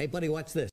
Hey buddy, watch this.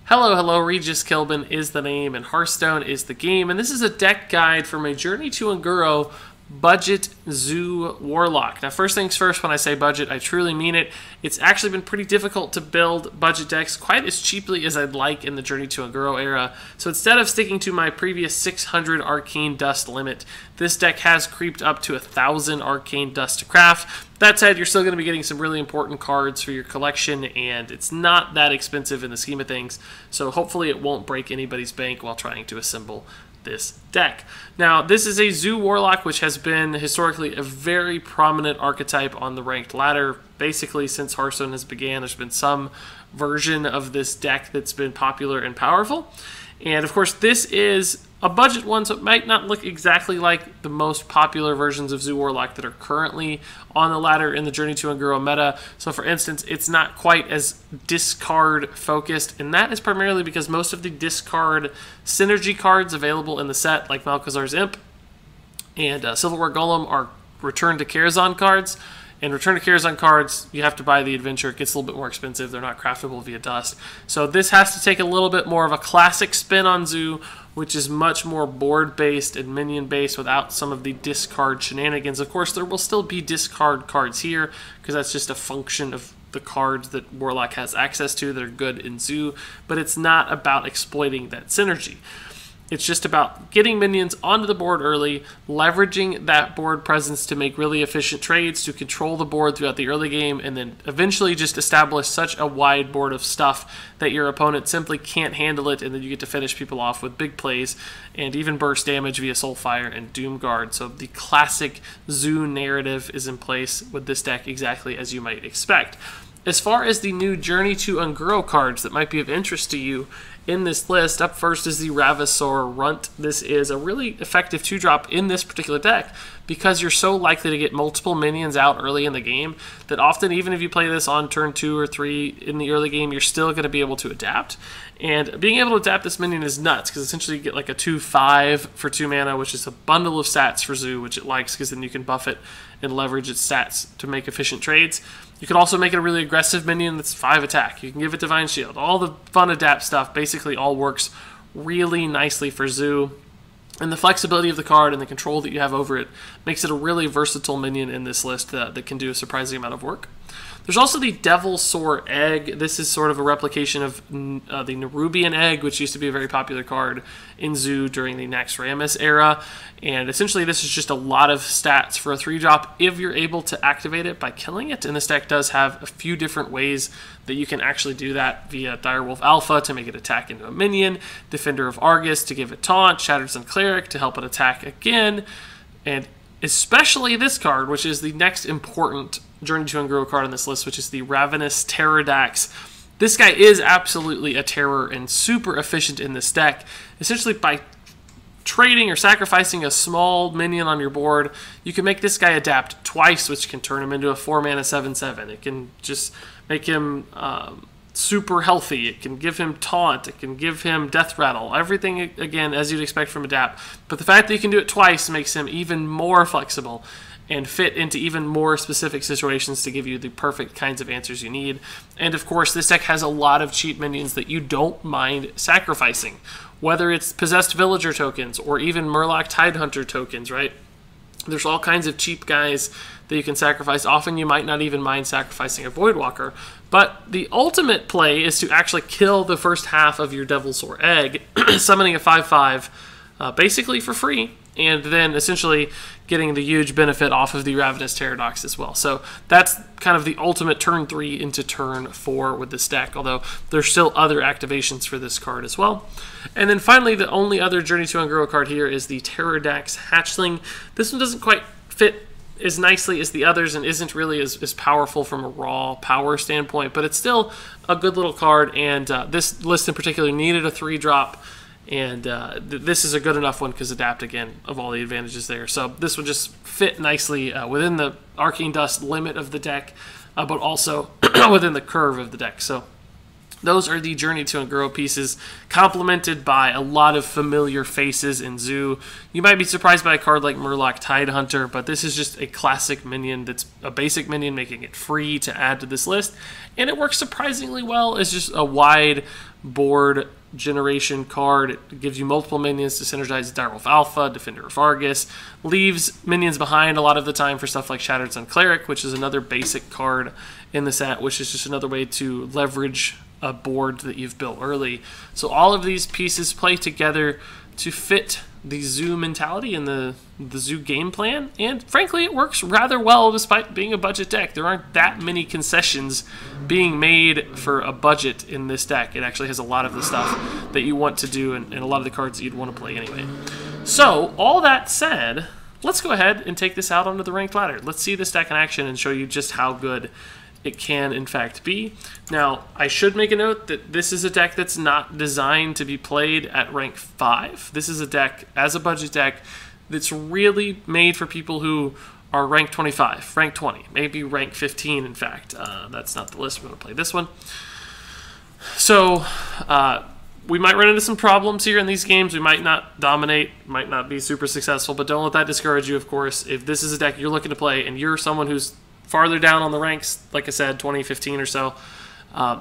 Hello, hello, Regis Kilbin is the name and Hearthstone is the game, and this is a deck guide for my Journey to Unguro budget zoo Warlock. Now, first things first, when I say budget, I truly mean it. It's actually been pretty difficult to build budget decks quite as cheaply as I'd like in the Journey to Unguro era. So instead of sticking to my previous 600 arcane dust limit, this deck has creeped up to 1,000 arcane dust to craft. That said, you're still going to be getting some really important cards for your collection, and it's not that expensive in the scheme of things, so hopefully it won't break anybody's bank while trying to assemble this deck. Now, this is a Zoo Warlock, which has been historically a very prominent archetype on the ranked ladder. Basically, since Hearthstone has began, there's been some version of this deck that's been popular and powerful. And of course, this is a budget one, so it might not look exactly like the most popular versions of Zoo Warlock that are currently on the ladder in the Journey to Unguro meta. So for instance, it's not quite as discard focused, and that is primarily because most of the discard synergy cards available in the set, like Malchezaar's Imp and Silverware Golem, are Return to Karazhan cards. And Return to Karazhan cards, you have to buy the adventure. It gets a little bit more expensive. They're not craftable via dust. So this has to take a little bit more of a classic spin on Zoo, which is much more board-based and minion-based without some of the discard shenanigans. Of course, there will still be discard cards here, because that's just a function of the cards that Warlock has access to that are good in Zoo, but it's not about exploiting that synergy. It's just about getting minions onto the board early, leveraging that board presence to make really efficient trades, to control the board throughout the early game, and then eventually just establish such a wide board of stuff that your opponent simply can't handle it, and then you get to finish people off with big plays and even burst damage via Soulfire and Doomguard. So the classic Zoo narrative is in place with this deck exactly as you might expect. As far as the new Journey to Unguro cards that might be of interest to you in this list, up first is the Ravasaur Runt. This is a really effective 2-drop in this particular deck because you're so likely to get multiple minions out early in the game that often, even if you play this on turn 2 or 3 in the early game, you're still going to be able to adapt. And being able to adapt this minion is nuts because essentially you get like a 2/5 for 2 mana, which is a bundle of stats for Zoo, which it likes because then you can buff it and leverage its stats to make efficient trades. You can also make it a really aggressive minion that's 5 attack. You can give it Divine Shield. All the fun adapt stuff basically all works really nicely for Zoo. And the flexibility of the card and the control that you have over it makes it a really versatile minion in this list that can do a surprising amount of work. There's also the Devilsaur Egg. This is sort of a replication of the Nerubian Egg, which used to be a very popular card in Zoo during the Naxxramas era. And essentially this is just a lot of stats for a 3-drop if you're able to activate it by killing it. And this deck does have a few different ways that you can actually do that via Direwolf Alpha to make it attack into a minion, Defender of Argus to give it taunt, Shattered Sun Cleric to help it attack again, and especially this card, which is the next important Journey to Unguro card on this list, which is the Ravenous Pterodax. This guy is absolutely a terror and super efficient in this deck. Essentially, by trading or sacrificing a small minion on your board, you can make this guy adapt twice, which can turn him into a 4-mana 7/7. It can just make him super healthy. It can give him taunt. It can give him death rattle. Everything, again, as you'd expect from adapt. But the fact that you can do it twice makes him even more flexible and fit into even more specific situations to give you the perfect kinds of answers you need. And of course, this deck has a lot of cheap minions that you don't mind sacrificing, whether it's Possessed Villager tokens or even Murloc Tidehunter tokens, right? There's all kinds of cheap guys that you can sacrifice. Often you might not even mind sacrificing a Voidwalker, but the ultimate play is to actually kill the first half of your Devilsaur Egg, summoning a 5/5 basically for free, and then essentially getting the huge benefit off of the Ravenous Pterodax as well. So that's kind of the ultimate turn 3 into turn 4 with this deck, although there's still other activations for this card as well. And then finally, the only other Journey to Unguro card here is the Pterodax Hatchling. This one doesn't quite fit as nicely as the others and isn't really as powerful from a raw power standpoint, but it's still a good little card, and this list in particular needed a 3-drop. And this is a good enough one because adapt, again, of all the advantages there. So this would just fit nicely within the Arcane Dust limit of the deck, but also within the curve of the deck. So Those are the Journey to Ungoro pieces, complemented by a lot of familiar faces in Zoo. You might be surprised by a card like Murloc Tidehunter, but this is just a classic minion that's a basic minion, making it free to add to this list. And it works surprisingly well as just a wide board generation card. It gives you multiple minions to synergize Direwolf Alpha, Defender of Argus, leaves minions behind a lot of the time for stuff like Shattered Sun Cleric, which is another basic card in the set, which is just another way to leverage a board that you've built early. So all of these pieces play together to fit the Zoo mentality and the Zoo game plan, and frankly it works rather well despite being a budget deck. There aren't that many concessions being made for a budget in this deck. It actually has a lot of the stuff that you want to do and a lot of the cards that you'd want to play anyway. So all that said, let's go ahead and take this out onto the ranked ladder. Let's see this deck in action and show you just how good it can in fact be. Now, I should make a note that this is a deck that's not designed to be played at rank 5. This is a deck, as a budget deck, that's really made for people who are rank 25, rank 20, maybe rank 15 in fact. That's not the list, we're going to play this one. So, we might run into some problems here in these games. We might not dominate, might not be super successful, but don't let that discourage you, of course. If this is a deck you're looking to play and you're someone who's farther down on the ranks, like I said, 20, 15 or so,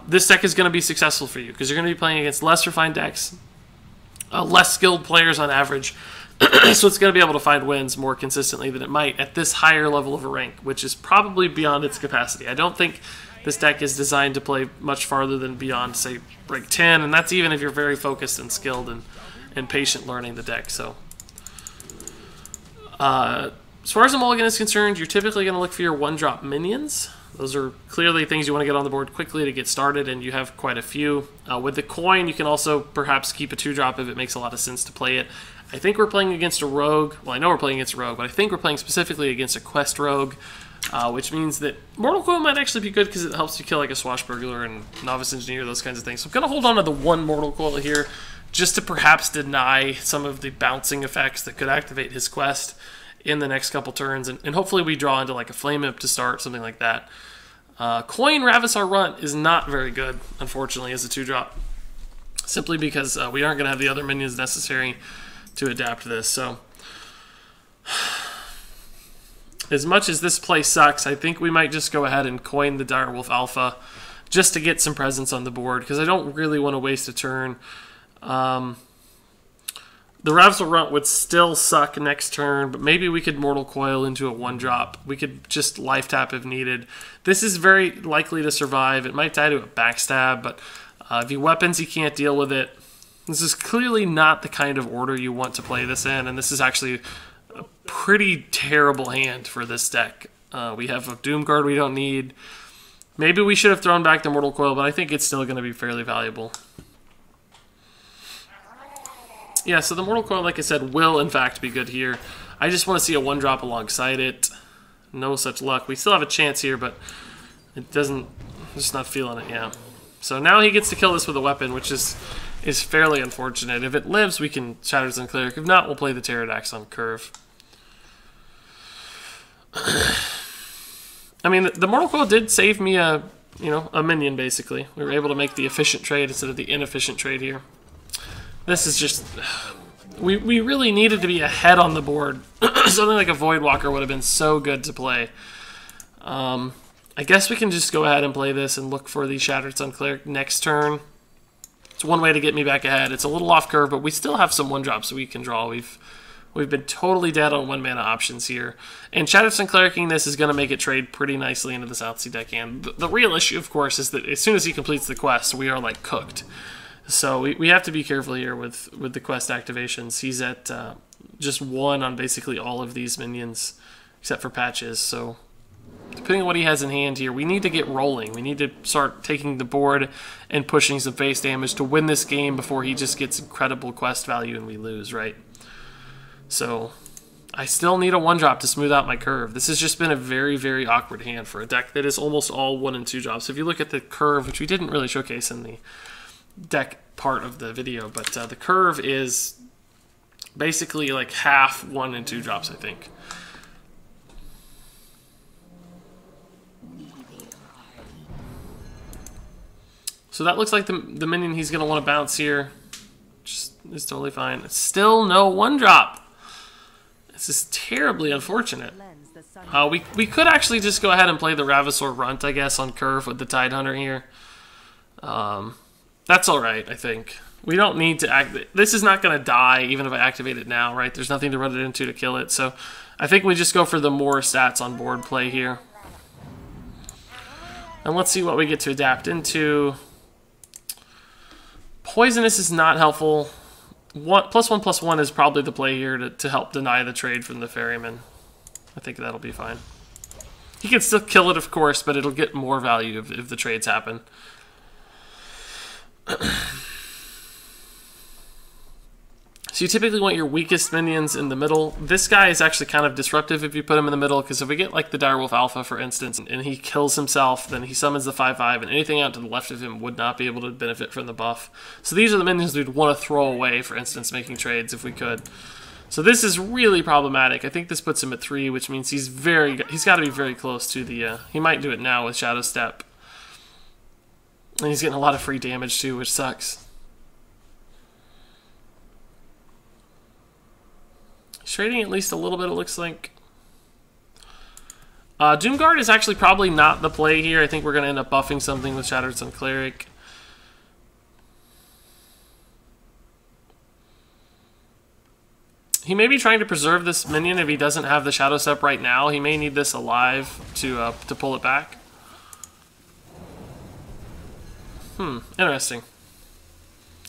this deck is going to be successful for you because you're going to be playing against less refined decks, less skilled players on average, so it's going to be able to find wins more consistently than it might at this higher level of a rank, which is probably beyond its capacity. I don't think this deck is designed to play much farther than beyond, say, rank 10, and that's even if you're very focused and skilled and patient learning the deck. So, as far as the mulligan is concerned, you're typically going to look for your one-drop minions. Those are clearly things you want to get on the board quickly to get started, and you have quite a few. With the coin, you can also perhaps keep a 2-drop if it makes a lot of sense to play it. I think we're playing against a rogue. Well, I know we're playing against a rogue, but I think we're playing specifically against a quest rogue, which means that Mortal Coil might actually be good because it helps you kill like a Swashbuckler and Novice Engineer, those kinds of things. So I'm going to hold on to the one Mortal Coil here just to perhaps deny some of the bouncing effects that could activate his quest in the next couple turns, and hopefully we draw into like a Flame Imp to start, something like that. Coin Ravissar Runt is not very good, unfortunately, as a 2-drop, simply because we aren't going to have the other minions necessary to adapt this. So, as much as this play sucks, I think we might just go ahead and coin the Direwolf Alpha just to get some presence on the board, because I don't really want to waste a turn. The Ravissar Runt would still suck next turn, but maybe we could Mortal Coil into a 1-drop. We could just life tap if needed. This is very likely to survive. It might die to a backstab, but if you weapons, you can't deal with it. This is clearly not the kind of order you want to play this in, and this is actually a pretty terrible hand for this deck. We have a Doom card we don't need. Maybe we should have thrown back the Mortal Coil, but I think it's still going to be fairly valuable. Yeah, so the Mortal Coil, like I said, will in fact be good here. I just want to see a 1-drop alongside it. No such luck. We still have a chance here, but it doesn't... I'm just not feeling it, yeah. So now he gets to kill this with a weapon, which is fairly unfortunate. If it lives, we can Shattered Sun Cleric. If not, we'll play the Pterodax on curve. I mean, the Mortal Coil did save me a minion, basically. We were able to make the efficient trade instead of the inefficient trade here. This is just... We really needed to be ahead on the board. Something like a Voidwalker would have been so good to play. I guess we can just go ahead and play this and look for the Shattered Sun Cleric next turn. It's one way to get me back ahead. It's a little off curve, but we still have some 1-drops that we can draw. We've been totally dead on 1-mana options here. And Shattered Sun Clericing this is going to make it trade pretty nicely into the Southsea deckhand. The real issue, of course, is that as soon as he completes the quest, we are, like, cooked. So we have to be careful here with the quest activations. He's at just 1 on basically all of these minions, except for Patches. So depending on what he has in hand here, we need to get rolling. We need to start taking the board and pushing some face damage to win this game before he just gets incredible quest value and we lose, right? So I still need a 1-drop to smooth out my curve. This has just been a very, very awkward hand for a deck that is almost all 1 and 2 drops. If you look at the curve, which we didn't really showcase in the deck part of the video, but the curve is basically like half 1 and 2 drops, I think. So that looks like the minion he's going to want to bounce here. Just is totally fine. It's still no 1-drop. This is terribly unfortunate. We could actually just go ahead and play the Ravasaur Runt, I guess, on Curve with the Tidehunter here. That's alright, I think. We don't need to act. This is not going to die even if I activate it now, right? There's nothing to run it into to kill it. So I think we just go for the more stats on board play here. And let's see what we get to adapt into. Poisonous is not helpful. +1/+1 is probably the play here to help deny the trade from the Ferryman. I think that'll be fine. He can still kill it, of course, but it'll get more value if the trades happen. So you typically want your weakest minions in the middle. This guy is actually kind of disruptive if you put him in the middle, because if we get like the Direwolf Alpha, for instance, and he kills himself, then he summons the 5/5, and anything out to the left of him would not be able to benefit from the buff. So these are the minions we'd want to throw away, for instance, making trades if we could. So this is really problematic. I think this puts him at 3, which means he's got to be very close to the... he might do it now with Shadow Step. And he's getting a lot of free damage too, which sucks. He's trading at least a little bit, it looks like. Doomguard is actually probably not the play here. I think we're going to end up buffing something with Shattered Sun Cleric. He may be trying to preserve this minion if he doesn't have the Shadow Step right now. He may need this alive to pull it back. Interesting.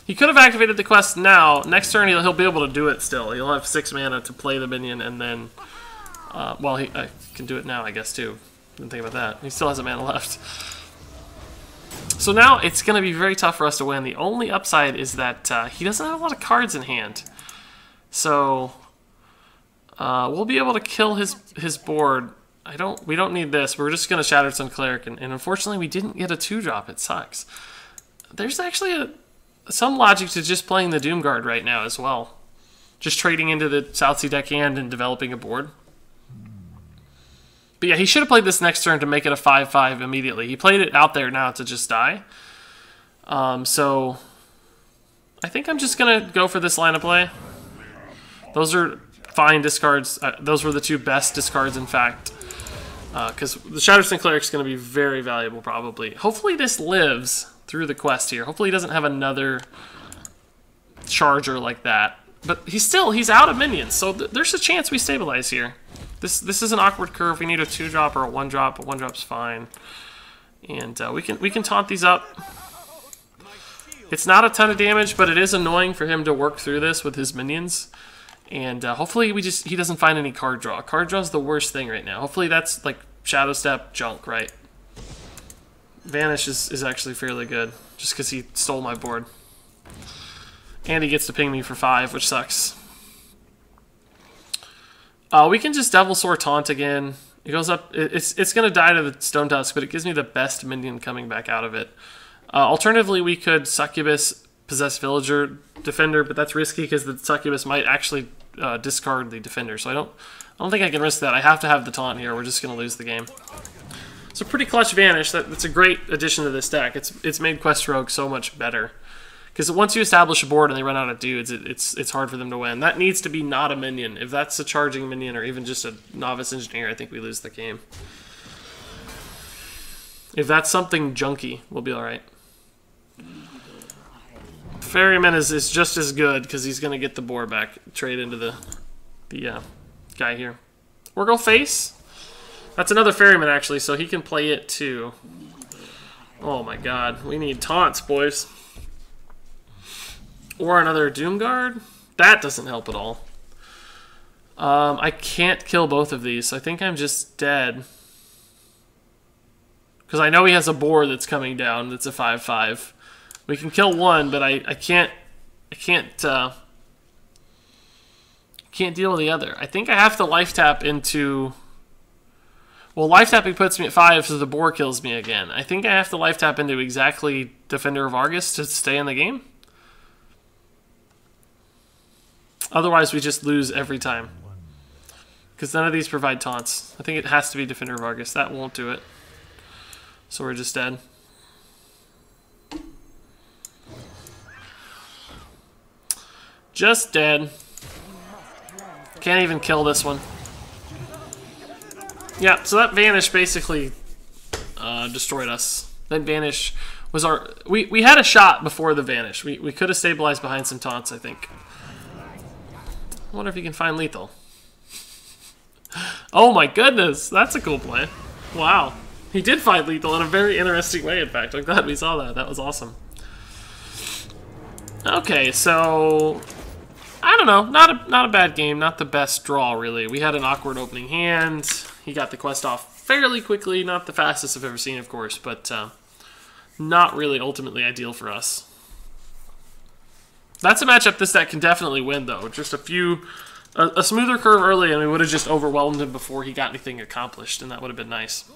He could have activated the quest now. Next turn, he'll be able to do it still. He'll have 6 mana to play the minion, and then... well, I can do it now, I guess, too. Didn't think about that. He still has a mana left. So now, it's going to be very tough for us to win. The only upside is that he doesn't have a lot of cards in hand. So... we'll be able to kill his board. We don't need this. We're just going to Shatter Sun Cleric, and unfortunately, we didn't get a 2-drop. It sucks. There's actually some logic to just playing the Doomguard right now as well. Just trading into the Southsea deckhand and developing a board. But yeah, he should have played this next turn to make it a 5/5 immediately. He played it out there now to just die. So I think I'm just going to go for this line of play. Those are fine discards. Those were the 2 best discards, in fact. Because the Shatter Sun Cleric is going to be very valuable, probably. Hopefully this lives through the quest here. Hopefully he doesn't have another charger like that. But he's out of minions, so there's a chance we stabilize here. This is an awkward curve. We need a 2-drop or a 1-drop. A 1-drop's fine. And we can taunt these up. It's not a ton of damage, but it is annoying for him to work through this with his minions. And hopefully he doesn't find any card draw. Card draw is the worst thing right now. Hopefully that's like Shadow Step junk, right? Vanish is actually fairly good, just because he stole my board. And he gets to ping me for 5, which sucks. We can just Devilsaur Taunt again. It goes up. It's going to die to the Stone Tusk, but it gives me the best minion coming back out of it. Alternatively, we could Succubus, Possess Villager, Defender, but that's risky because the Succubus might actually discard the Defender. So I don't think I can risk that. I have to have the Taunt here. We're just going to lose the game. So pretty clutch Vanish. That's a great addition to this deck. It's made Quest Rogue so much better. Because once you establish a board and they run out of dudes, it's hard for them to win. That needs to be not a minion. If that's a charging minion or even just a novice engineer, I think we lose the game. If that's something junky, we'll be alright. Ferryman is just as good because he's going to get the board back. Trade into the guy here. Or go face. That's another Ferryman, actually, so he can play it too. Oh my god. We need taunts, boys. Or another Doomguard? That doesn't help at all. I can't kill both of these, so I think I'm just dead. Because I know he has a board that's coming down that's a 5/5. We can kill one, but I can't deal with the other. I think I have to life tap into... Well, life tapping puts me at 5, so the boar kills me again. I think I have to life tap into exactly Defender of Argus to stay in the game. Otherwise, we just lose every time. Because none of these provide taunts. I think it has to be Defender of Argus. That won't do it. So we're just dead. Just dead. Can't even kill this one. Yeah, so that Vanish basically destroyed us. That Vanish was our... We had a shot before the Vanish. We could have stabilized behind some taunts, I think. I wonder if you can find lethal. Oh my goodness, that's a cool play. Wow. He did find lethal in a very interesting way, in fact. I'm glad we saw that. That was awesome. Okay, so... I don't know. Not a bad game. Not the best draw, really. We had an awkward opening hand. He got the quest off fairly quickly. Not the fastest I've ever seen, of course, but not really ultimately ideal for us. That's a matchup this deck can definitely win, though. Just a smoother curve early, and we would have just overwhelmed him before he got anything accomplished, and that would have been nice.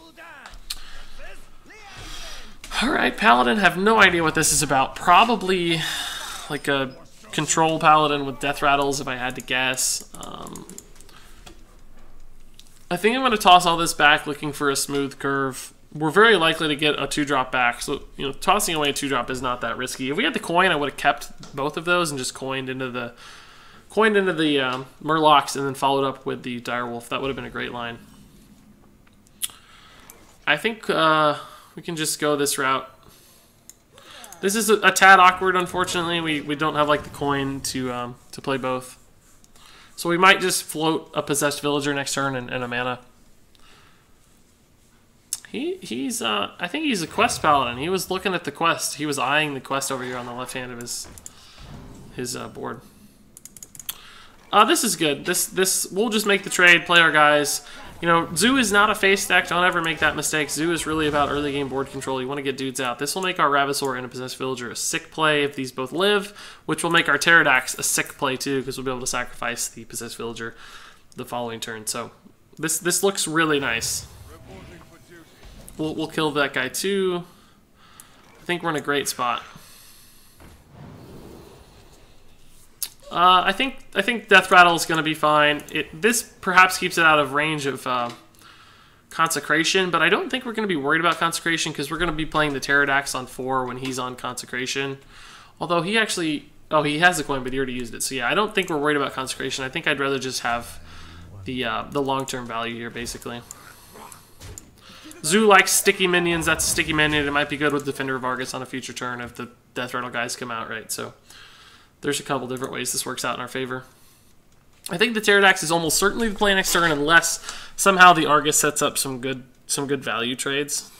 Alright, Paladin. Have no idea what this is about. Probably like a control Paladin with death rattles, if I had to guess. I think I'm going to toss all this back looking for a smooth curve. We're very likely to get a 2-drop back, so tossing away a 2-drop is not that risky. If we had the coin, I would have kept both of those and just coined into the Murlocs and then followed up with the Direwolf. That would have been a great line. I think we can just go this route. This is a tad awkward, unfortunately. We don't have like the coin to play both. So we might just float a Possessed Villager next turn and a mana. He's I think he's a quest Paladin. He was looking at the quest. He was eyeing the quest over here on the left hand of his board. This is good. This we'll just make the trade, play our guys. Zoo is not a face deck. Don't ever make that mistake. Zoo is really about early game board control. You want to get dudes out. This will make our Ravasor and a Possessed Villager a sick play if these both live, which will make our Pterodax a sick play too, because we'll be able to sacrifice the Possessed Villager the following turn. So this looks really nice. We'll kill that guy too. I think we're in a great spot. I think Death Rattle is going to be fine. This perhaps keeps it out of range of Consecration, but I don't think we're going to be worried about Consecration because we're going to be playing the Pterodax on 4 when he's on Consecration. Although he actually... Oh, he has the coin, but he already used it. So yeah, I don't think we're worried about Consecration. I think I'd rather just have the long-term value here, basically. Zoo likes sticky minions. That's a sticky minion. It might be good with Defender of Argus on a future turn if the Death Rattle guys come out, right? So... there's a couple different ways this works out in our favor. I think the Pterodax is almost certainly the play next turn unless somehow the Argus sets up some good value trades.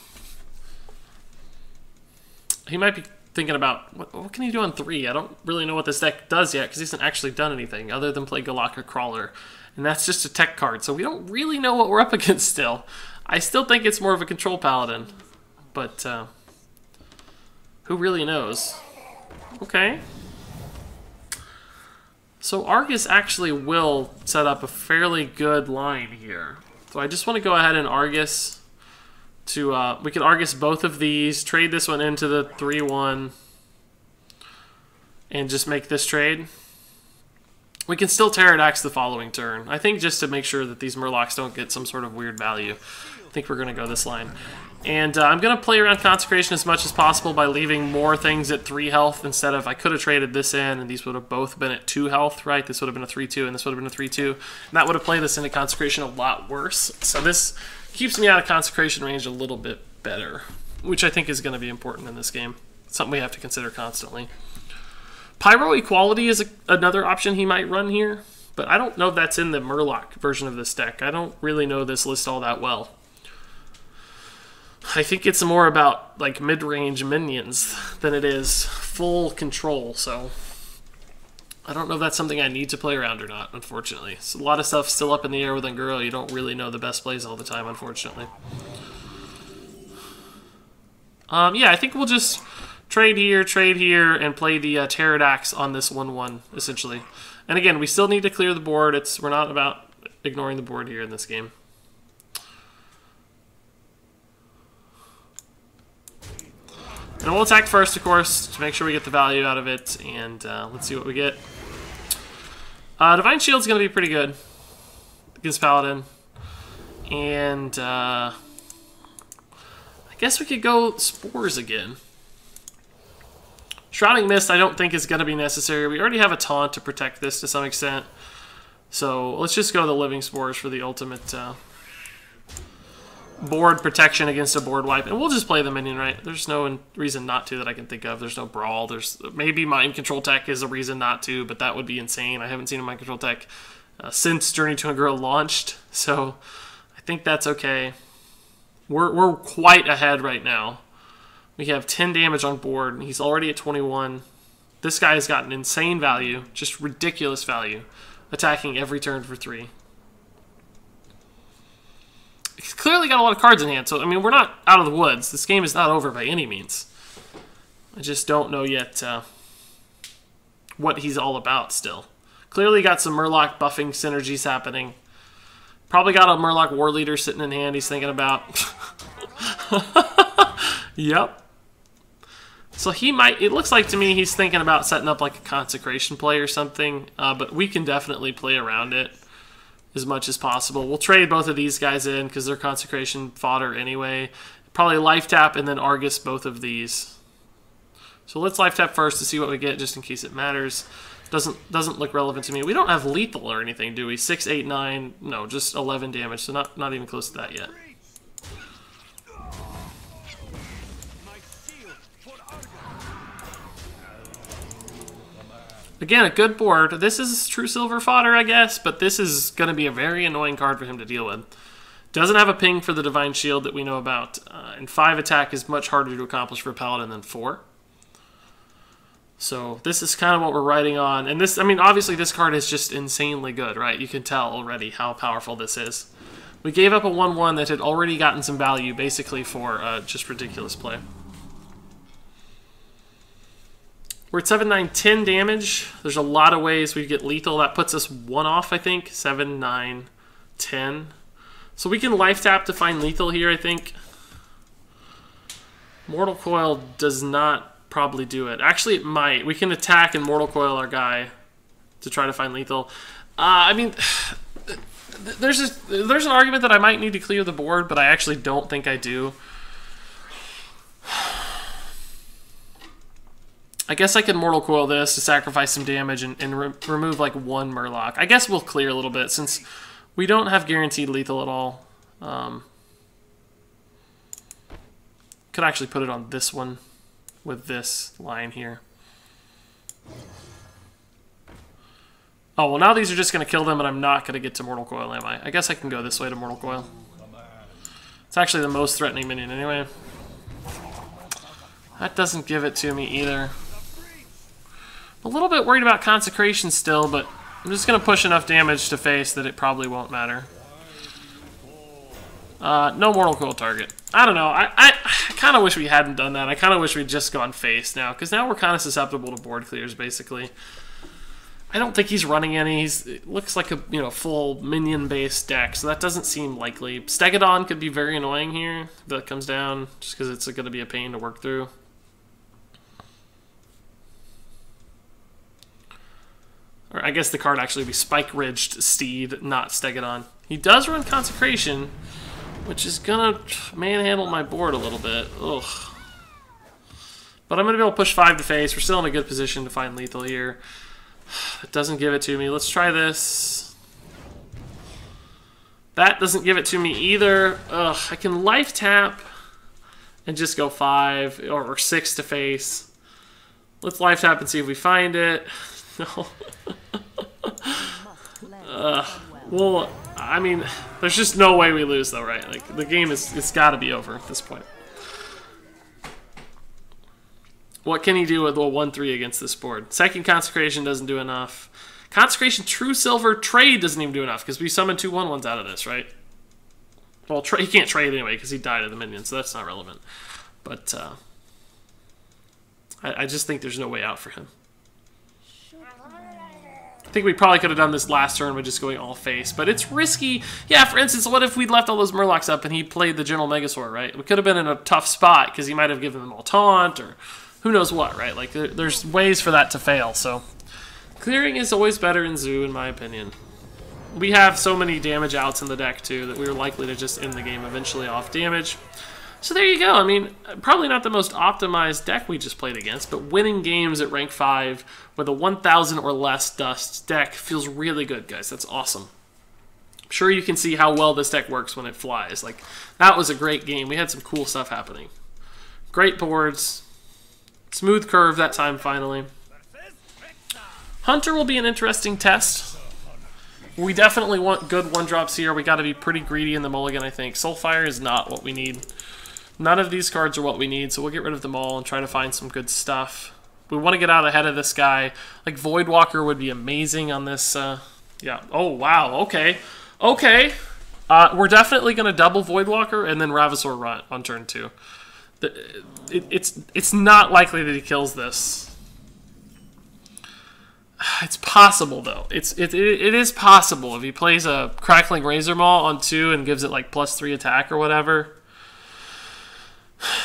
He might be thinking about, what can he do on 3? I don't really know what this deck does yet because he hasn't actually done anything other than play Galaka Crawler. And that's just a tech card, so we don't really know what we're up against still. I still think it's more of a control Paladin, but who really knows? Okay. So Argus actually will set up a fairly good line here. So I just want to go ahead and Argus to... we can Argus both of these, trade this one into the 3-1, and just make this trade. We can still Pterodax the following turn. I think just to make sure that these Murlocs don't get some sort of weird value. I think we're going to go this line. And I'm going to play around Consecration as much as possible by leaving more things at 3 health instead of... I could have traded this in, and these would have both been at 2 health, right? This would have been a 3-2, and this would have been a 3-2. And that would have played us into Consecration a lot worse. So this keeps me out of Consecration range a little bit better, which I think is going to be important in this game. Something we have to consider constantly. Pyro Equality is another option he might run here, but I don't know if that's in the Murloc version of this deck. I don't really know this list all that well. I think it's more about like mid-range minions than it is full control, so I don't know if that's something I need to play around or not, unfortunately. So a lot of stuff still up in the air with Unguro. You don't really know the best plays all the time, unfortunately. Yeah, I think we'll just trade here, and play the Pterodax on this 1-1, essentially. And again, we still need to clear the board. We're not about ignoring the board here in this game. And we'll attack first, of course, to make sure we get the value out of it, and let's see what we get. Divine Shield's going to be pretty good against Paladin. And I guess we could go Spores again. Shrouding Mist I don't think is going to be necessary. We already have a taunt to protect this to some extent. So let's just go the Living Spores for the ultimate board protection against a board wipe. And we'll just play the minion, right? There's no reason not to that I can think of. There's no Brawl. There's maybe Mind Control Tech is a reason not to, but that would be insane. I haven't seen a Mind Control Tech since Journey to a Girl launched. So I think that's okay. We're quite ahead right now. We have 10 damage on board. He's already at 21. This guy has got an insane value, just ridiculous value, attacking every turn for 3. He's clearly got a lot of cards in hand, so I mean, we're not out of the woods. This game is not over by any means. I just don't know yet what he's all about still. Clearly got some Murloc buffing synergies happening. Probably got a Murloc War Leader sitting in hand he's thinking about. Yep. So he might, it looks like to me he's thinking about setting up like a Consecration play or something, but we can definitely play around it as much as possible. We'll trade both of these guys in because they're Consecration fodder anyway. Probably Life Tap and then Argus both of these. So let's Life Tap first to see what we get just in case it matters. Doesn't look relevant to me. We don't have lethal or anything, do we? 6, 8, 9, no, just 11 damage, so not even close to that yet. Again, a good board. This is true silver fodder, I guess, but this is going to be a very annoying card for him to deal with. Doesn't have a ping for the Divine Shield that we know about, and 5 attack is much harder to accomplish for a Paladin than 4. So this is kind of what we're riding on. And this, I mean, obviously this card is just insanely good, right? You can tell already how powerful this is. We gave up a 1-1 that had already gotten some value, basically, for just ridiculous play. We're at 7, 9, 10 damage. There's a lot of ways we get lethal. That puts us 1 off, I think. 7, 9, 10. So we can Life Tap to find lethal here, I think. Mortal Coil does not probably do it. Actually, it might. We can attack and Mortal Coil our guy to try to find lethal. I mean, there's an argument that I might need to clear the board, but I actually don't think I do. I guess I could Mortal Coil this to sacrifice some damage and remove like 1 Murloc. I guess we'll clear a little bit since we don't have guaranteed lethal at all. Could actually put it on this one with this line here. Oh, well now these are just going to kill them and I'm not going to get to Mortal Coil, am I? I guess I can go this way to Mortal Coil. It's actually the most threatening minion anyway. That doesn't give it to me either. I'm a little bit worried about Consecration still, but I'm just going to push enough damage to face that it probably won't matter. No Mortal Coil target. I don't know. I kind of wish we hadn't done that. I kind of wish we'd just gone face now, because now we're kind of susceptible to board clears, basically. I don't think he's running any. It looks like a full minion-based deck, so that doesn't seem likely. Stegodon could be very annoying here if that comes down, just because it's going to be a pain to work through. Or I guess the card actually would be Spike-Ridged Steed, not Stegodon. He does run Consecration, which is going to manhandle my board a little bit. Ugh. But I'm going to be able to push 5 to face. We're still in a good position to find lethal here. It doesn't give it to me. Let's try this. That doesn't give it to me either. Ugh, I can Life Tap and just go 5 or 6 to face. Let's Life Tap and see if we find it. No. Well, I mean, there's just no way we lose though, right? Like, the game it's got to be over at this point. What can he do with a 1-3 against this board? Second Consecration doesn't do enough. Consecration True Silver Trade doesn't even do enough because we summoned 2 1-1s out of this, right? Well, he can't trade anyway because he died of the minion, so that's not relevant. But I just think there's no way out for him. I think we probably could have done this last turn by just going all face, but it's risky. Yeah, for instance, what if we'd left all those Murlocs up and he played the General Megasaur, right? We could have been in a tough spot because he might have given them all taunt or who knows what, right? Like, there's ways for that to fail, so clearing is always better in Zoo, in my opinion. We have so many damage outs in the deck, too, that we are likely to just end the game eventually off damage. So there you go. I mean, probably not the most optimized deck we just played against, but winning games at rank 5 with a 1,000 or less dust deck feels really good, guys. That's awesome. I'm sure you can see how well this deck works when it flies. Like, that was a great game. We had some cool stuff happening. Great boards. Smooth curve that time, finally. Hunter will be an interesting test. We definitely want good 1-drops here. We got to be pretty greedy in the mulligan, I think. Soulfire is not what we need. None of these cards are what we need, so we'll get rid of them all and try to find some good stuff. We want to get out ahead of this guy. Like, Voidwalker would be amazing on this. Yeah. Oh, wow. Okay. Okay. We're definitely going to double Voidwalker and then Ravasaur Runt on turn 2. It's not likely that he kills this. It's possible, though. It is possible if he plays a Crackling Razor Maw on 2 and gives it, like, +3 attack or whatever.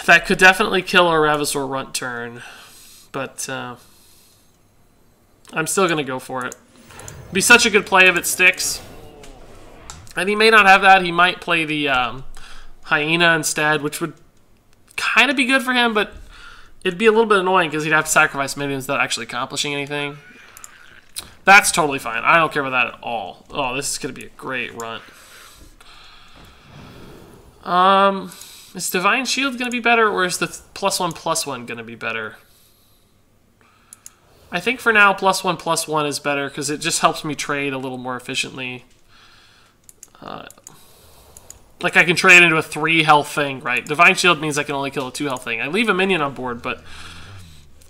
That could definitely kill our Ravasaur Runt turn, but I'm still going to go for it. It'd be such a good play if it sticks. And he may not have that. He might play the Hyena instead, which would kind of be good for him, but it'd be a little bit annoying because he'd have to sacrifice minions without actually accomplishing anything. That's totally fine. I don't care about that at all. Oh, this is going to be a great Runt. Is Divine Shield going to be better, or is the +1/+1 going to be better? I think for now, +1/+1 is better, because it just helps me trade a little more efficiently. Like, I can trade into a 3-health thing, right? Divine Shield means I can only kill a 2-health thing. I leave a minion on board, but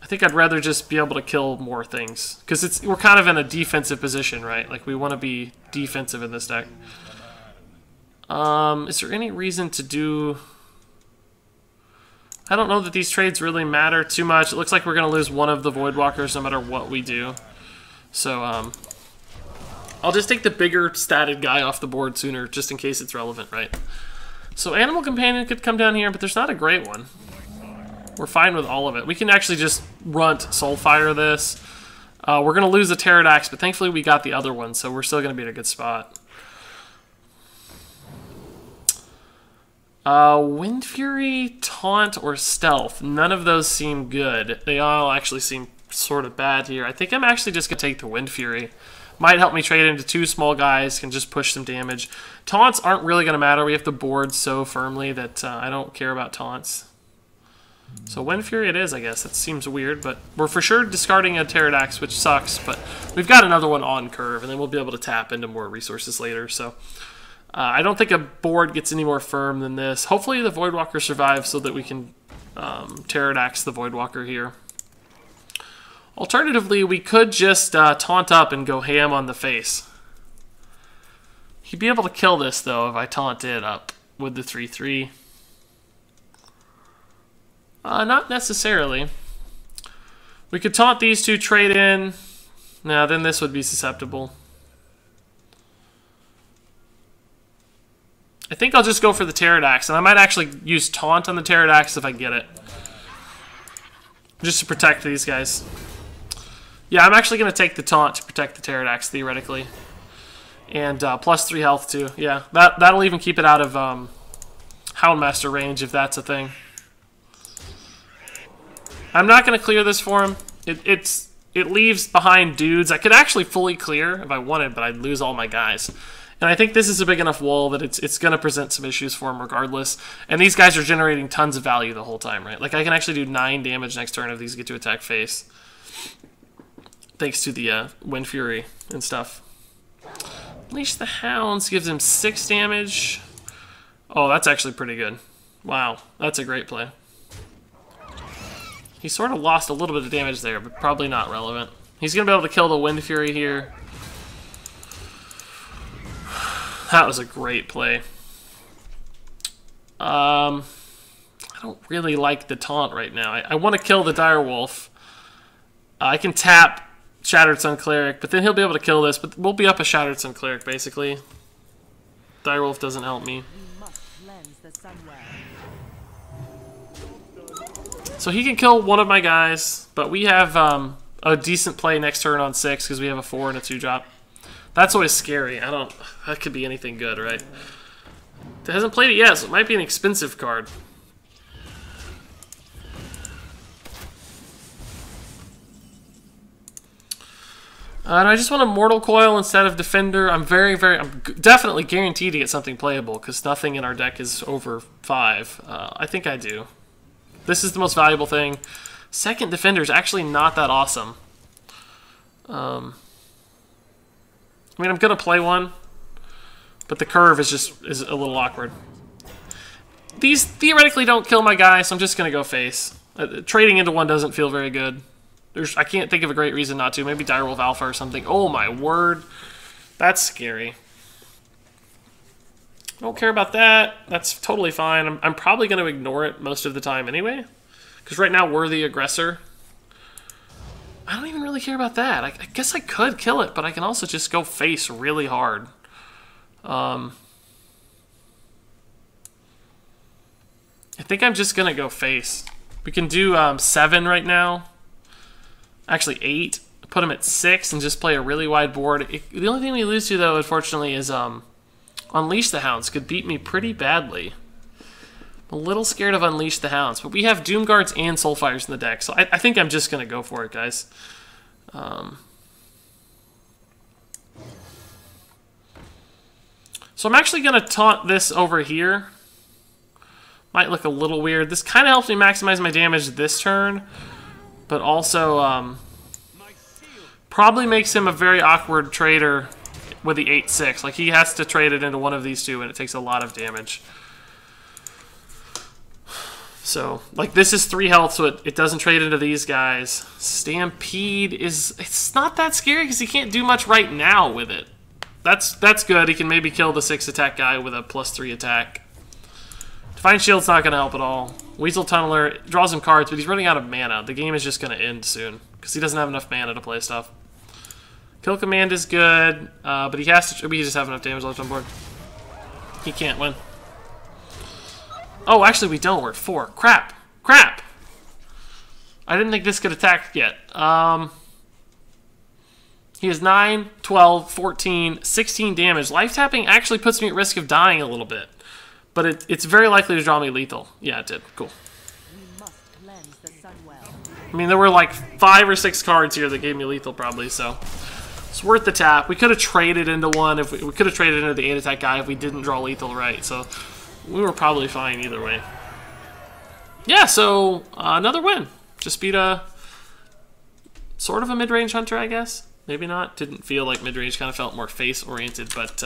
I think I'd rather just be able to kill more things. Because we're kind of in a defensive position, right? Like, we want to be defensive in this deck. Is there any reason to do... I don't know that these trades really matter too much. It looks like we're going to lose one of the Voidwalkers no matter what we do. So, I'll just take the bigger statted guy off the board sooner, just in case it's relevant, right? So Animal Companion could come down here, but there's not a great one. We're fine with all of it. We can actually just Runt Soulfire this. We're going to lose the Pterodax, but thankfully we got the other one, so we're still going to be in a good spot. Wind Fury, Taunt, or Stealth. None of those seem good. They all actually seem sort of bad here. I think I'm actually just going to take the Wind Fury. Might help me trade into 2 small guys, can just push some damage. Taunts aren't really going to matter. We have to board so firmly that I don't care about taunts. So Wind Fury it is, I guess. That seems weird, but we're for sure discarding a Pterodax, which sucks, but we've got another one on curve, and then we'll be able to tap into more resources later, so... I don't think a board gets any more firm than this. Hopefully the Voidwalker survives so that we can Pterodax the Voidwalker here. Alternatively, we could just taunt up and go ham on the face. He'd be able to kill this, though, if I taunt it up with the 3/3. Not necessarily. We could taunt these two, trade in. Now, then this would be susceptible. I think I'll just go for the Pterodax, and I might actually use Taunt on the Pterodax if I get it. Just to protect these guys. Yeah, I'm actually going to take the Taunt to protect the Pterodax, theoretically. And +3 health, too. Yeah, that'll even keep it out of Houndmaster range, if that's a thing. I'm not going to clear this for him. It leaves behind dudes. I could actually fully clear if I wanted, but I'd lose all my guys. And I think this is a big enough wall that it's going to present some issues for him regardless. And these guys are generating tons of value the whole time, right? Like, I can actually do 9 damage next turn if these get to attack face. Thanks to the Wind Fury and stuff. Unleash the Hounds gives him 6 damage. Oh, that's actually pretty good. Wow, that's a great play. He sort of lost a little bit of damage there, but probably not relevant. He's going to be able to kill the Wind Fury here. That was a great play. I don't really like the taunt right now. I want to kill the Direwolf. I can tap Shattered Sun Cleric, but then he'll be able to kill this. But we'll be up a Shattered Sun Cleric, basically. Direwolf doesn't help me. So he can kill one of my guys, but we have a decent play next turn on 6 because we have a 4 and a 2-drop. That's always scary. That could be anything good, right? It hasn't played it yet, so it might be an expensive card. And I just want a Mortal Coil instead of Defender. I'm definitely guaranteed to get something playable because nothing in our deck is over 5. I think I do. This is the most valuable thing. Second Defender is actually not that awesome. I mean, I'm gonna play one, but the curve is a little awkward. These theoretically don't kill my guy, so I'm just gonna go face. Trading into one doesn't feel very good. I can't think of a great reason not to. Maybe Direwolf Alpha or something. Oh my word. That's scary. I don't care about that. That's totally fine. I'm probably going to ignore it most of the time anyway. Because right now we're the aggressor. I don't even really care about that. I guess I could kill it, but I can also just go face really hard. I think I'm just going to go face. We can do 7 right now. Actually 8, put him at 6 and just play a really wide board. The only thing we lose to, though, unfortunately, is Unleash the Hounds. Could beat me pretty badly. I'm a little scared of Unleash the Hounds, but we have Doomguards and Soulfires in the deck, so I think I'm just going to go for it, guys. So I'm actually going to taunt this over here. Might look a little weird. This kind of helps me maximize my damage this turn. But also, probably makes him a very awkward trader with the 8-6. Like, he has to trade it into one of these two, and it takes a lot of damage. So, like, this is 3 health, so it doesn't trade into these guys. Stampede it's not that scary, because he can't do much right now with it. That's good. He can maybe kill the 6 attack guy with a +3 attack. Divine Shield's not going to help at all. Weasel Tunneler draws him cards, but he's running out of mana. The game is just going to end soon, because he doesn't have enough mana to play stuff. Kill Command is good, but he has to... We just have enough damage left on board. He can't win. Oh, actually we don't. We're at 4. Crap! Crap! I didn't think this could attack yet. He has 9, 12, 14, 16 damage. Life tapping actually puts me at risk of dying a little bit. But it's very likely to draw me lethal. Yeah, it did. Cool. I mean, there were like 5 or 6 cards here that gave me lethal probably, so it's worth the tap. We could have traded into one. If we could have traded into the 8 attack guy if we didn't draw lethal right, so we were probably fine either way. Yeah, so another win. Just beat a sort of a mid-range hunter, I guess. Maybe not. Didn't feel like mid-range. Kind of felt more face-oriented, but...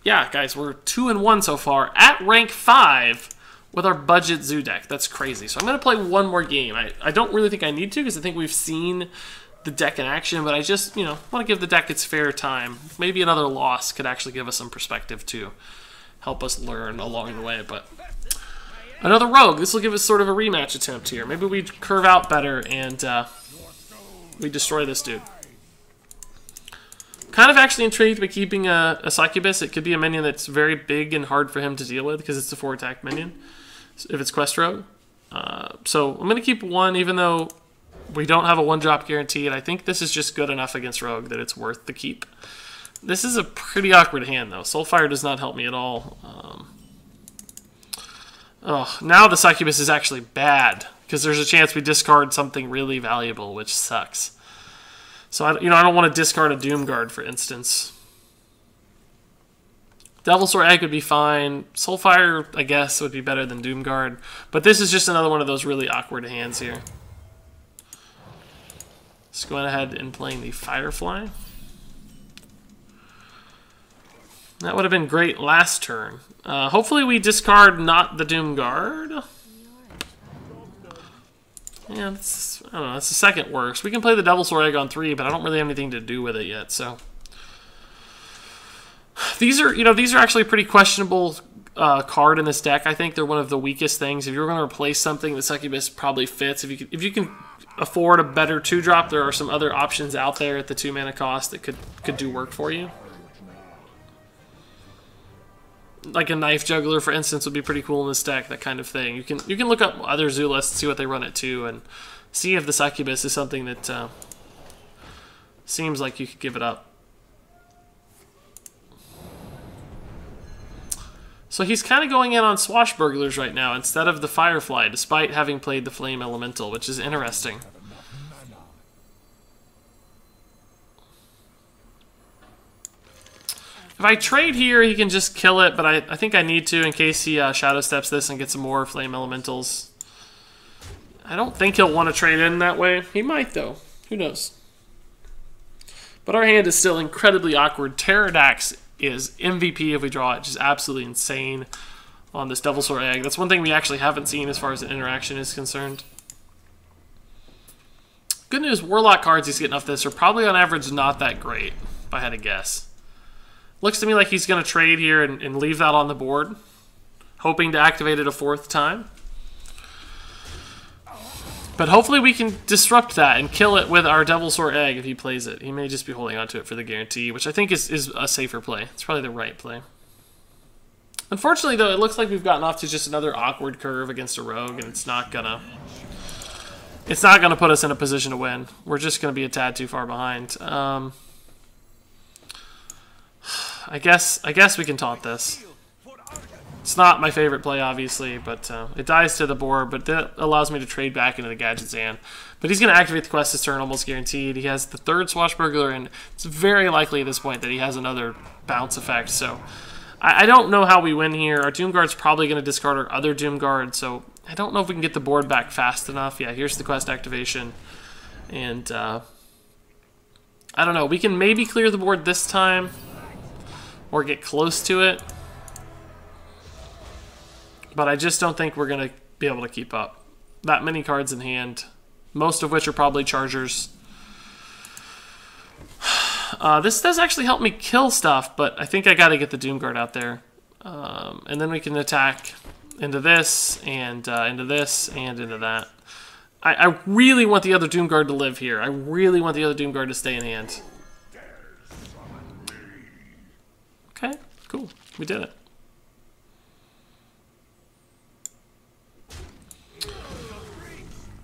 yeah, guys, we're 2-1 so far at rank 5 with our budget zoo deck. That's crazy. So I'm going to play one more game. I don't really think I need to because I think we've seen the deck in action, but I just, you know, want to give the deck its fair time. Maybe another loss could actually give us some perspective to help us learn along the way. But another rogue. This will give us sort of a rematch attempt here. Maybe we curve out better and we destroy this dude. Kind of actually intrigued by keeping a Succubus. It could be a minion that's very big and hard for him to deal with because it's a 4-attack minion if it's Quest Rogue. So I'm going to keep 1 even though we don't have a 1-drop guarantee, and I think this is just good enough against Rogue that it's worth the keep. This is a pretty awkward hand, though. Soulfire does not help me at all. Oh, now the Succubus is actually bad because there's a chance we discard something really valuable, which sucks. So, I don't want to discard a Doomguard, for instance. Devilsaur Egg would be fine. Soulfire, I guess, would be better than Doomguard. But this is just another one of those really awkward hands here. Just going ahead and playing the Firefly. That would have been great last turn. Hopefully we discard not the Doomguard. Yeah, I don't know, that's the second worst. We can play the Devilsaur Egg on 3, but I don't really have anything to do with it yet, so. These are actually a pretty questionable card in this deck. I think they're one of the weakest things. If you're going to replace something, the Succubus probably fits. If you can afford a better 2-drop, there are some other options out there at the 2 mana cost that could do work for you. Like a Knife Juggler, for instance, would be pretty cool in this deck, that kind of thing. You can look up other zoo lists, see what they run it to, and see if the Succubus is something that seems like you could give it up. So he's kind of going in on Swashbucklers right now instead of the Firefly, despite having played the Flame Elemental, which is interesting. If I trade here, he can just kill it, but I think I need to in case he Shadow Steps this and gets some more Flame Elementals. I don't think he'll want to trade in that way. He might, though. Who knows? But our hand is still incredibly awkward. Pterodax is MVP if we draw it. Just absolutely insane on this Devilsaur Egg. That's one thing we actually haven't seen as far as an interaction is concerned. Good news, Warlock cards he's getting off this are probably on average not that great, if I had to guess. Looks to me like he's going to trade here and leave that on the board, hoping to activate it a 4th time. But hopefully we can disrupt that and kill it with our Devilsaur Egg if he plays it. He may just be holding onto it for the guarantee, which I think is a safer play. It's probably the right play. Unfortunately, though, it looks like we've gotten off to just another awkward curve against a rogue, and it's not gonna put us in a position to win. We're just gonna be a tad too far behind. I guess we can taunt this. It's not my favorite play, obviously, but it dies to the board, but that allows me to trade back into the Gadget's hand. But he's going to activate the quest this turn, almost guaranteed. He has the 3rd Swashbuckler, and it's very likely at this point that he has another bounce effect. So I don't know how we win here. Our Doomguard's probably going to discard our other Doomguard, so I don't know if we can get the board back fast enough. Yeah, here's the quest activation. And I don't know. We can maybe clear the board this time or get close to it. But I just don't think we're going to be able to keep up. That many cards in hand, most of which are probably Chargers. This does actually help me kill stuff, but I think I got to get the Doomguard out there. And then we can attack into this, and into this, and into that. I really want the other Doomguard to live here. I really want the other Doomguard to stay in hand. Okay, cool. We did it.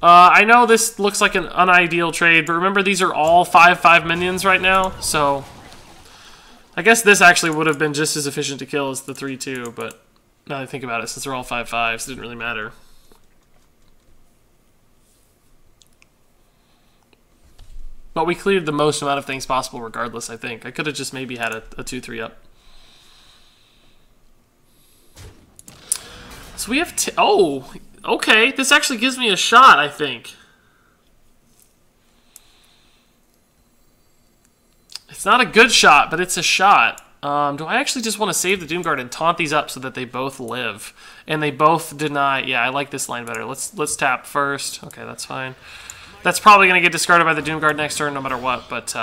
I know this looks like an unideal trade, but remember these are all 5/5 minions right now, so I guess this actually would have been just as efficient to kill as the 3/2, but now that I think about it, since they're all 5/5s, it didn't really matter. But we cleared the most amount of things possible regardless, I think. I could have just maybe had a 2/3 up. So we have... Oh! Okay, this actually gives me a shot, I think. It's not a good shot, but it's a shot. Do I actually just want to save the Doomguard and taunt these up so that they both live? And they both deny... Yeah, I like this line better. Let's tap first. Okay, that's fine. That's probably going to get discarded by the Doomguard next turn no matter what, but...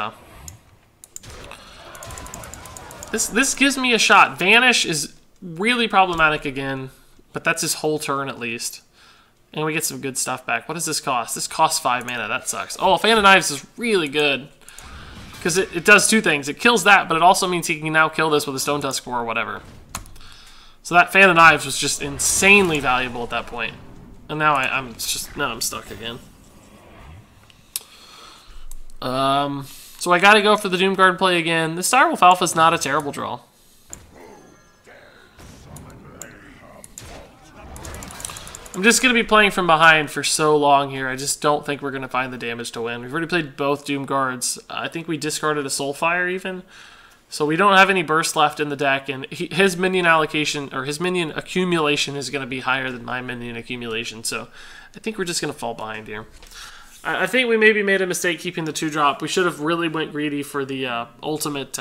This gives me a shot. Vanish is really problematic again, but that's his whole turn at least. And we get some good stuff back. What does this cost? This costs 5 mana. That sucks. Oh, Fan of Knives is really good. Because it does 2 things. It kills that, but it also means he can now kill this with a Stone Tusk or whatever. So that Fan of Knives was just insanely valuable at that point. And now I'm stuck again. So I gotta go for the Doomguard play again. This Direwolf Alpha is not a terrible draw. I'm just going to be playing from behind for so long here. I just don't think we're going to find the damage to win. We've already played both Doomguards. I think we discarded a Soulfire even. So we don't have any burst left in the deck, and his minion allocation, or his minion accumulation is going to be higher than my minion accumulation. So I think we're just going to fall behind here. I think we maybe made a mistake keeping the 2-drop. We should have really went greedy for the ultimate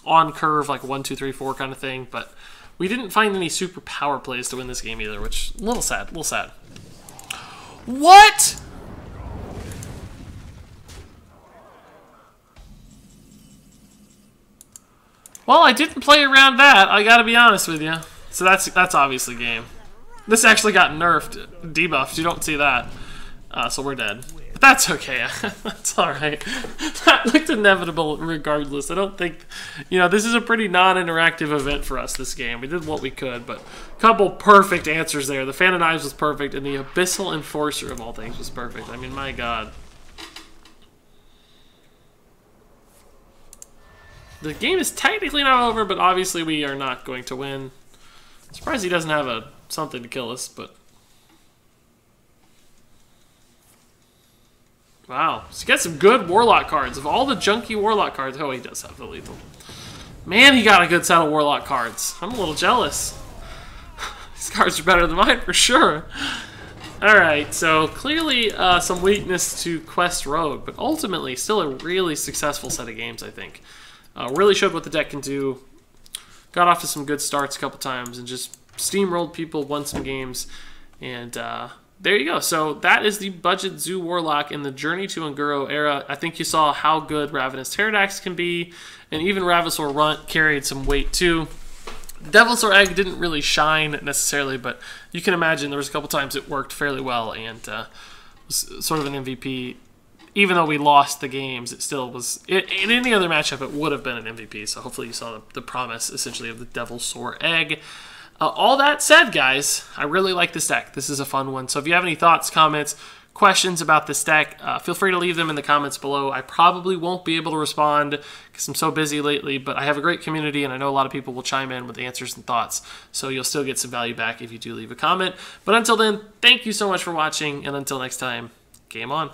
on-curve, like 1, 2, 3, 4 kind of thing, but... We didn't find any super power plays to win this game either, which a little sad, What? Well, I didn't play around that, I gotta be honest with you. So that's obviously game. This actually got nerfed, debuffed, you don't see that. So we're dead. But that's okay, that's alright. That looked inevitable regardless. I don't think, this is a pretty non-interactive event for us this game. We did what we could, but a couple perfect answers there. The Fan of Knives was perfect, and the Abyssal Enforcer of all things was perfect. I mean, my god. The game is technically not over, but obviously we are not going to win. I'm surprised he doesn't have something to kill us, but... Wow, so he got some good Warlock cards. Of all the junky Warlock cards... Oh, he does have the lethal. Man, he got a good set of Warlock cards. I'm a little jealous. These cards are better than mine for sure. Alright, so clearly some weakness to Quest Rogue, but ultimately still a really successful set of games, I think. Really showed what the deck can do. Got off to some good starts a couple times and just steamrolled people, won some games. And there you go. So that is the budget Zoo Warlock in the Journey to Unguro era. I think you saw how good Ravenous Pterodax can be, and even Ravasaur Runt carried some weight too. Devilsaur Egg didn't really shine necessarily, but you can imagine there was a couple times it worked fairly well and was sort of an MVP. Even though we lost the games, it still was. In any other matchup, it would have been an MVP. So hopefully you saw the promise, essentially, of the Devilsaur Egg. All that said, guys, I really like this deck. This is a fun one. So if you have any thoughts, comments, questions about this deck, feel free to leave them in the comments below. I probably won't be able to respond because I'm so busy lately, but I have a great community and I know a lot of people will chime in with answers and thoughts, so you'll still get some value back if you do leave a comment. But until then, thank you so much for watching, and until next time, game on.